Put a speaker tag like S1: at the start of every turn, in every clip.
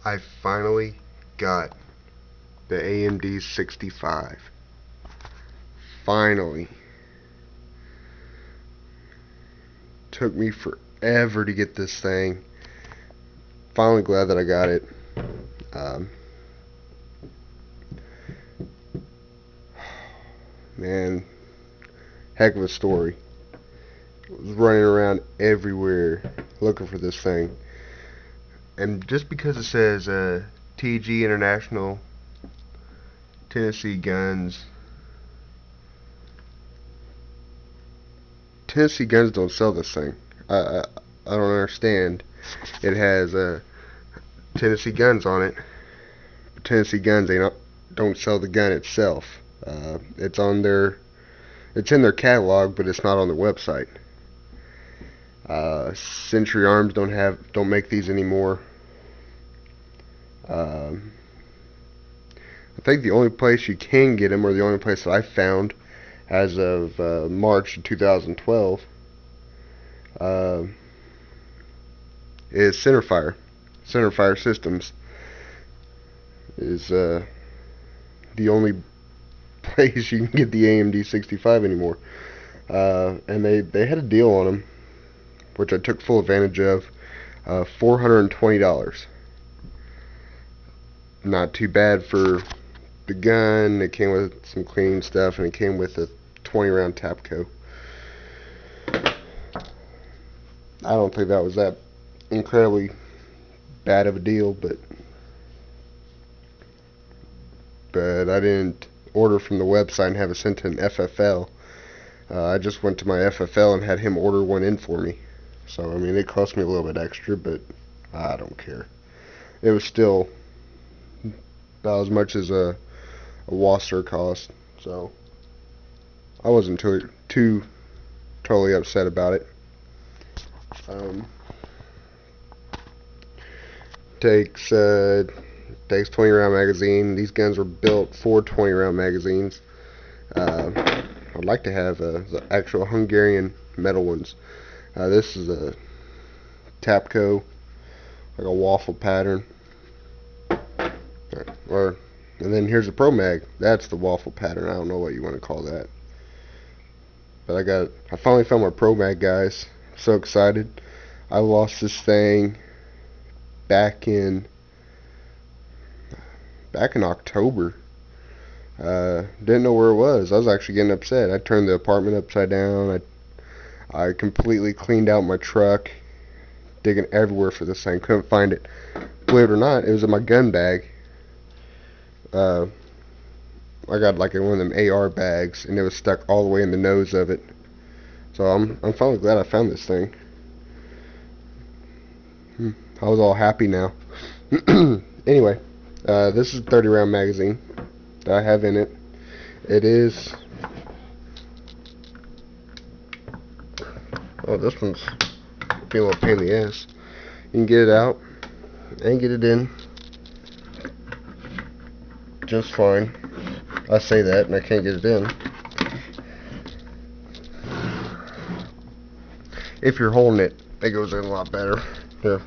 S1: I finally got the AMD-65. Finally. Took me forever to get this thing. Finally glad that I got it. Um, man, heck of a story. I was running around everywhere looking for this thing. And just because it says TG International Tennessee Guns, Tennessee Guns don't sell this thing. I don't understand. It has Tennessee Guns on it. But Tennessee Guns don't sell the gun itself. It's in their catalog, but it's not on their website. Century Arms don't make these anymore. I think the only place you can get them, or the only place that I found as of March of 2012, is Centerfire. Centerfire Systems is the only place you can get the AMD-65 anymore. And they had a deal on them, which I took full advantage of. $420. Not too bad for the gun. It came with some cleaning stuff, and it came with a 20-round Tapco. I don't think that was that incredibly bad of a deal, but I didn't order from the website and have it sent to an FFL. I just went to my FFL and had him order one in for me. So, I mean, it cost me a little bit extra, but I don't care. It was still about as much as a Wasser cost, so I wasn't too totally upset about it. Takes 20-round magazine. These guns were built for 20-round magazines. I'd like to have the actual Hungarian metal ones. This is a Tapco, like a waffle pattern. And then here's a Pro Mag. That's the waffle pattern. I don't know what you want to call that. But I finally found my Pro Mag, guys. I'm so excited. I lost this thing back in October. Didn't know where it was. I was actually getting upset. I turned the apartment upside down. I completely cleaned out my truck, digging everywhere for this thing. Couldn't find it. Believe it or not, it was in my gun bag. I got like one of them AR bags, and it was stuck all the way in the nose of it. So I'm finally glad I found this thing. I was all happy now. Anyway, this is a 30-round magazine that I have in it. It is... Oh, this one's being a little pain in the ass. You can get it out and get it in just fine. I say that, and I can't get it in. If you're holding it, it goes in a lot better. Here.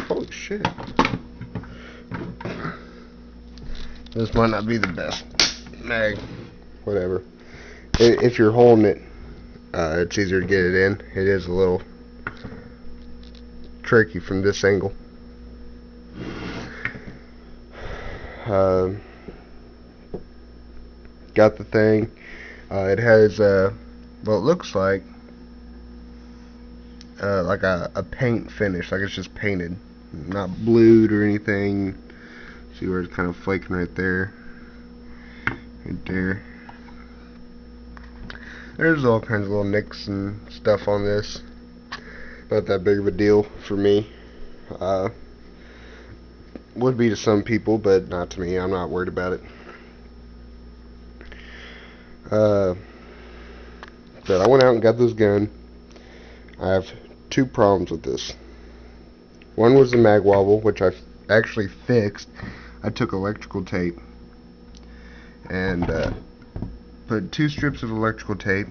S1: Holy shit. This might not be the best mag. Whatever. If you're holding it, it's easier to get it in. It is a little tricky from this angle. Got the thing. It has what it looks like a paint finish, like it's just painted, not blued or anything. See where it's kind of flaking right there, right there. There's all kinds of little nicks and stuff on this. Not that big of a deal for me. Would be to some people, but not to me. I'm not worried about it. But I went out and got this gun. I have two problems with this. One was the mag wobble, which I actually fixed. I took electrical tape and put 2 strips of electrical tape,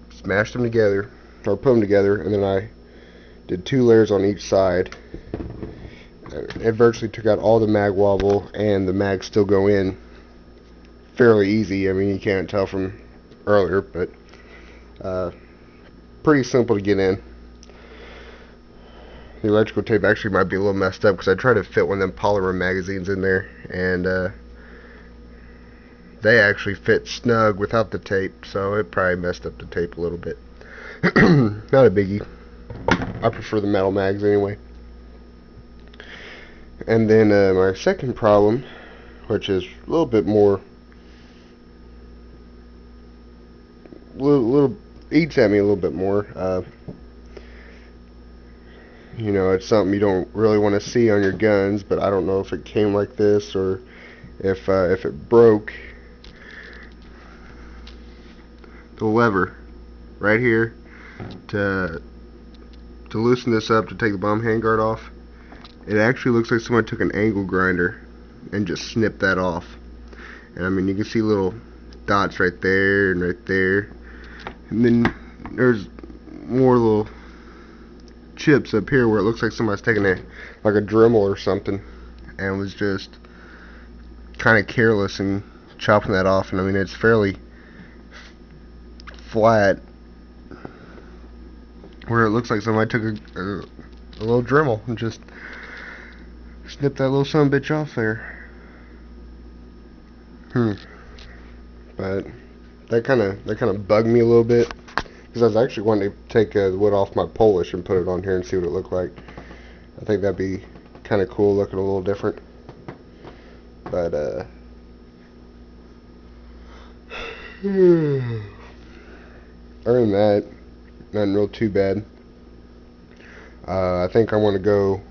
S1: smashed them together, or put them together, and then I Did 2 layers on each side. It virtually took out all the mag wobble, and the mags still go in fairly easy. I mean, you can't tell from earlier, but pretty simple to get in. The electrical tape actually might be a little messed up because I tried to fit one of them polymer magazines in there, and they actually fit snug without the tape, so it probably messed up the tape a little bit. Not a biggie. I prefer the metal mags anyway. And then my second problem, which is a little bit more, little eats at me a little bit more. You know, it's something you don't really want to see on your guns, but I don't know if it came like this or if it broke. The lever right here to loosen this up to take the bomb handguard off. It actually looks like someone took an angle grinder and just snipped that off. And I mean, you can see little dots right there and right there. And then there's more little chips up here where it looks like somebody's taking like a Dremel or something and was just kind of careless and chopping that off. And I mean, it's fairly flat where it looks like somebody took a little Dremel and just snip that little son of a bitch off there. But that kind of bugged me a little bit because I was actually wanting to take the wood off my Polish and put it on here and see what it looked like. I think that'd be kind of cool, looking a little different. But other than that, nothing real too bad. I think I want to go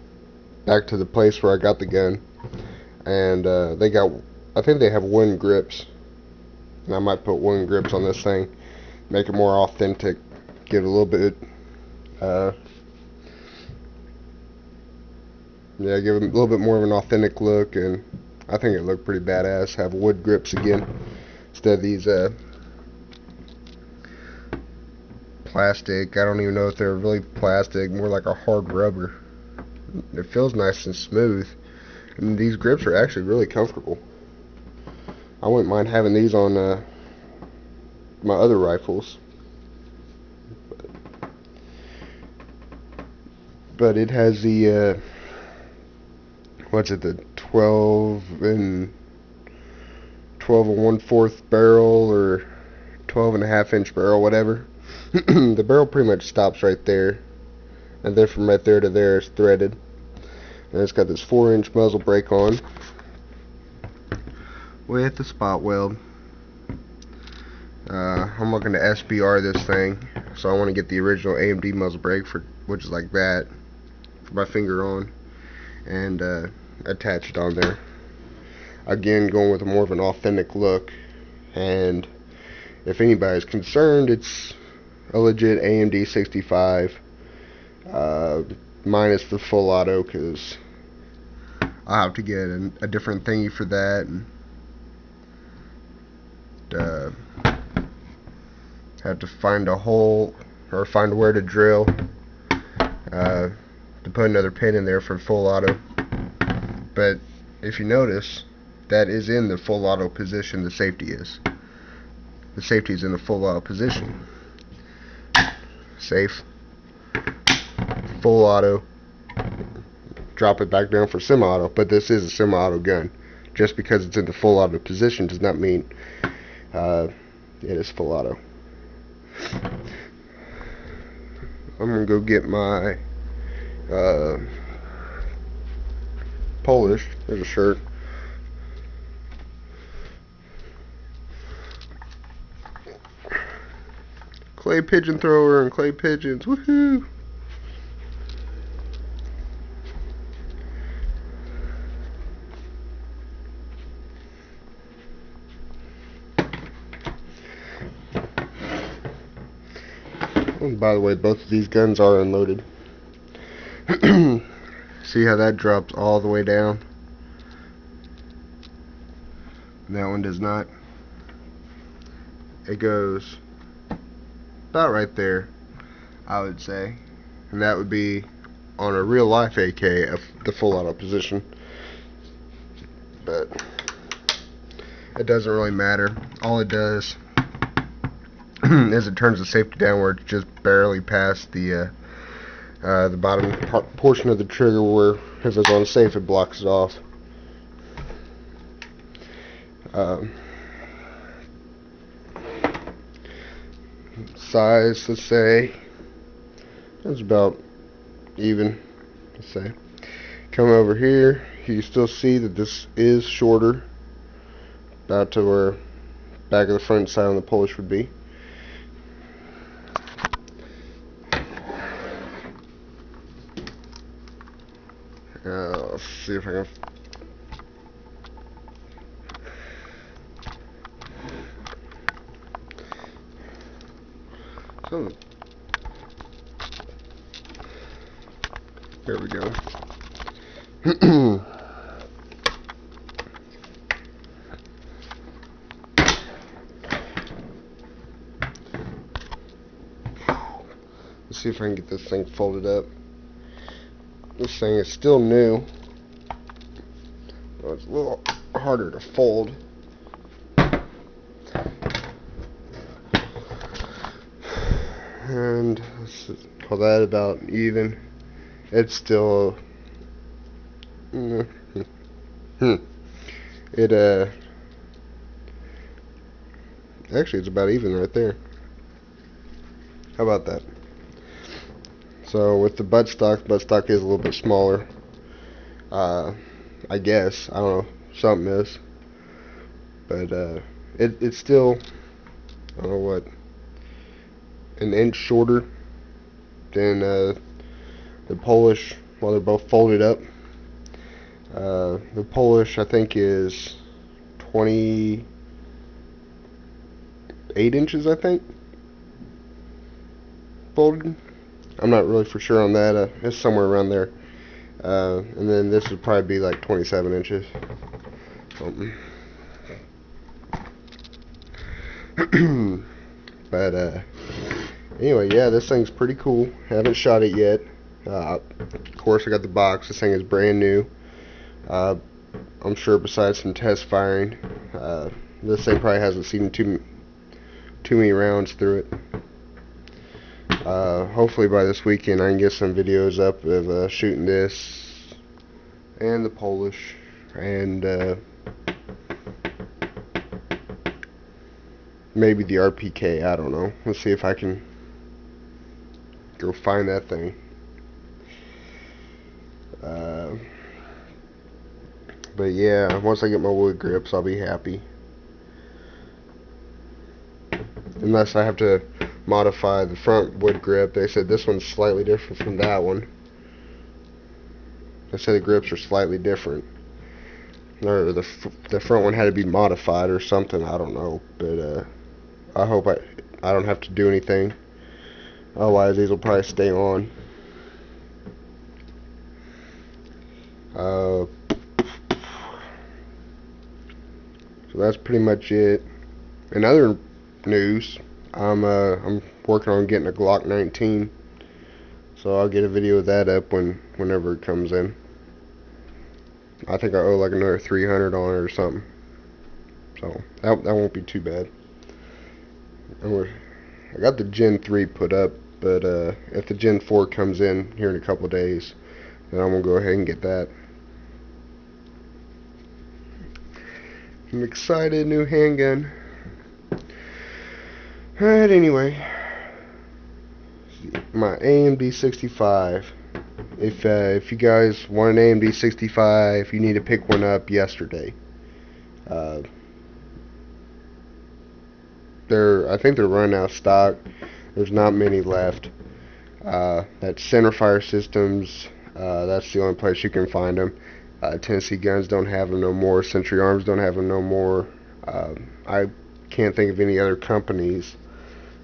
S1: back to the place where I got the gun, and I think they have wooden grips, and I might put wooden grips on this thing, make it more authentic, give it a little bit, give it a little bit more of an authentic look, and I think it looked pretty badass. Have wood grips again instead of these plastic. I don't even know if they're really plastic, more like a hard rubber. It feels nice and smooth, and these grips are actually really comfortable. I wouldn't mind having these on my other rifles, but it has the what's it, the 12 and 1/4 barrel or 12.5-inch barrel, whatever. The barrel pretty much stops right there, and then from right there to there is threaded, and it's got this 4-inch muzzle brake on with the spot weld. I'm looking to SBR this thing, so I want to get the original AMD muzzle brake, which is like that, for my finger on, and attach it on there. Again, going with a more of an authentic look, and if anybody's concerned, it's a legit AMD-65 minus the full auto, because I'll have to get a different thingy for that, and have to find a hole or find where to drill to put another pin in there for full auto. But if you notice, that is in the full auto position. The safety is in the full auto position. Safe, full auto, drop it back down for semi-auto. But this is a semi-auto gun. Just because it's in the full auto position does not mean it is full auto. I'm gonna go get my Polish. There's a shirt. Clay pigeon thrower and clay pigeons. Woohoo! And by the way, both of these guns are unloaded. See how that drops all the way down? That one does not. It goes about right there, I would say. and that would be on a real life AK, the full auto position. But it doesn't really matter. All it does is it turns the safety downward just barely past the bottom portion of the trigger, where if it's on safe it blocks it off. Size, let's say, that's about even. Let's say, come over here, you still see that this is shorter, about to where back of the front side on the Polish would be. Let's see if I can. So, there we go. Let's see if I can get this thing folded up. This thing is still new. Well, it's a little harder to fold. And let's call that about even. It's still actually it's about even right there. How about that? So with the buttstock is a little bit smaller. I guess, I don't know, something is. But it's still, I don't know what, an inch shorter than the Polish. Well, they're both folded up. The Polish, I think, is 28 inches, I think, folded. I'm not really for sure on that. It's somewhere around there. And then this would probably be like 27 inches. But anyway, yeah, this thing's pretty cool. Haven't shot it yet. Of course, I got the box. This thing is brand new. I'm sure besides some test firing, this thing probably hasn't seen too many rounds through it. Hopefully by this weekend I can get some videos up of shooting this and the Polish and maybe the RPK. I don't know. Let's see if I can go find that thing. But yeah, once I get my wood grips, I'll be happy. Unless I have to modify the front wood grip. They said this one's slightly different from that one. They said the grips are slightly different. Or the front one had to be modified or something. I don't know. But I hope I don't have to do anything. Otherwise, these will probably stay on. So that's pretty much it. In other news, I'm working on getting a Glock 19, so I'll get a video of that up whenever it comes in. I think I owe like another 300 on it or something, so that won't be too bad. I got the Gen 3 put up, but if the Gen 4 comes in here in a couple days, then I'm gonna go ahead and get that. I'm excited, new handgun. Alright, anyway, my AMD-65. If you guys want an AMD-65, you need to pick one up yesterday. I think they're running out of stock. There's not many left. That's Centerfire Systems. That's the only place you can find them. Tennessee Guns don't have them no more. Century Arms don't have them no more. I can't think of any other companies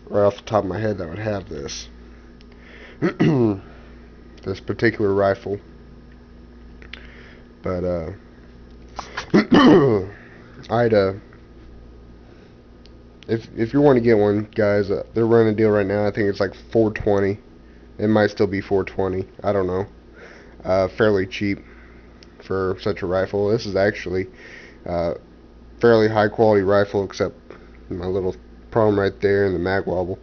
S1: right off the top of my head that would have this. This particular rifle. But if you want to get one, guys, they're running a deal right now. I think it's like $420 It might still be 420. I don't know. Fairly cheap for such a rifle. This is actually fairly high quality rifle, except my little problem right there in the mag wobble.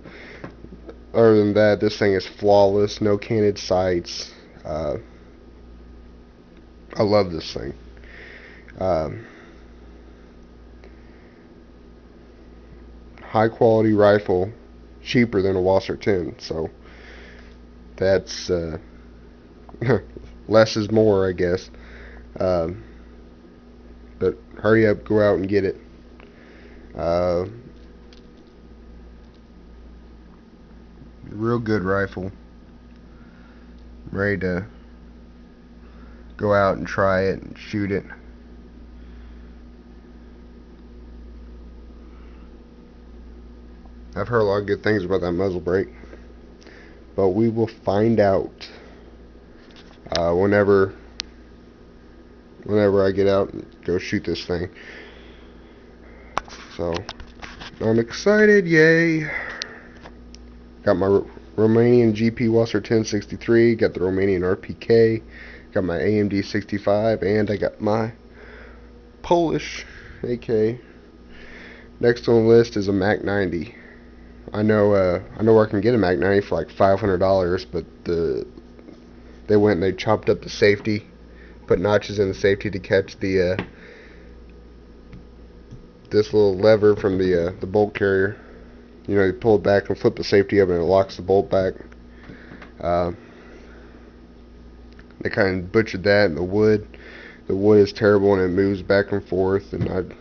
S1: Other than that, this thing is flawless. No canted sights. I love this thing. High quality rifle, cheaper than a Wasser 10. So that's less is more, I guess. But hurry up, go out and get it. Real good rifle. I'm ready to go out and try it and shoot it. I've heard a lot of good things about that muzzle brake, but we will find out whenever I get out and go shoot this thing. So I'm excited, yay! Got my Romanian GP Wasser 1063, got the Romanian RPK, got my AMD-65, and I got my Polish AK. Next on the list is a Mac 90. I know where I can get a Mac 90 for like $500, but they went and they chopped up the safety, put notches in the safety to catch the this little lever from the bolt carrier. You know, you pull it back and flip the safety up and it locks the bolt back. They kind of butchered that, and the wood is terrible and it moves back and forth, and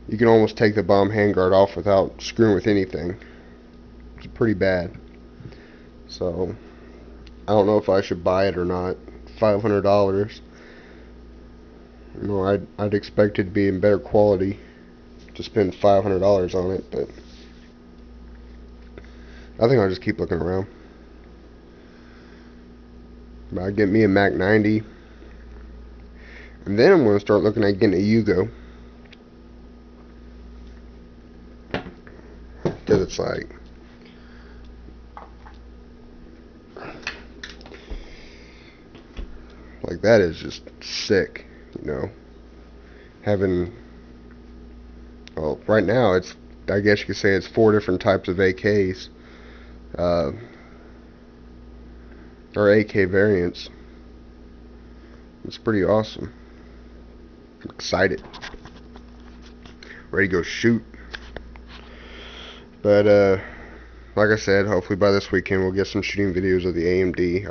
S1: you can almost take the bomb handguard off without screwing with anything. It's pretty bad. So I don't know if I should buy it or not. $500. You know, I'd expect it to be in better quality to spend $500 on it, but I think I'll just keep looking around. But I'll get me a Mac 90, and then I'm going to start looking at getting a Yugo, because it's like that is just sick, you know. Having, well, right now it's, I guess you could say it's 4 different types of AKs, or AK variants. It's pretty awesome. I'm excited, ready to go shoot. But like I said, hopefully by this weekend we'll get some shooting videos of the AMD.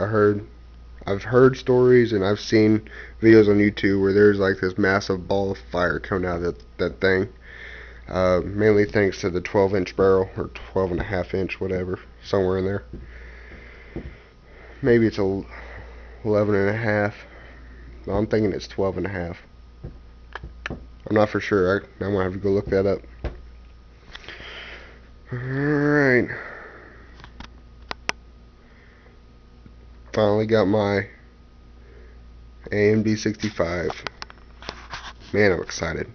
S1: I've heard stories and I've seen videos on YouTube where there's like this massive ball of fire coming out of that thing. Mainly thanks to the 12-inch barrel, or 12.5-inch, whatever, somewhere in there. Maybe it's 11.5. No, I'm thinking it's 12.5. I'm not for sure. I'm gonna have to go look that up. Alright. Finally got my AMD-65. Man, I'm excited.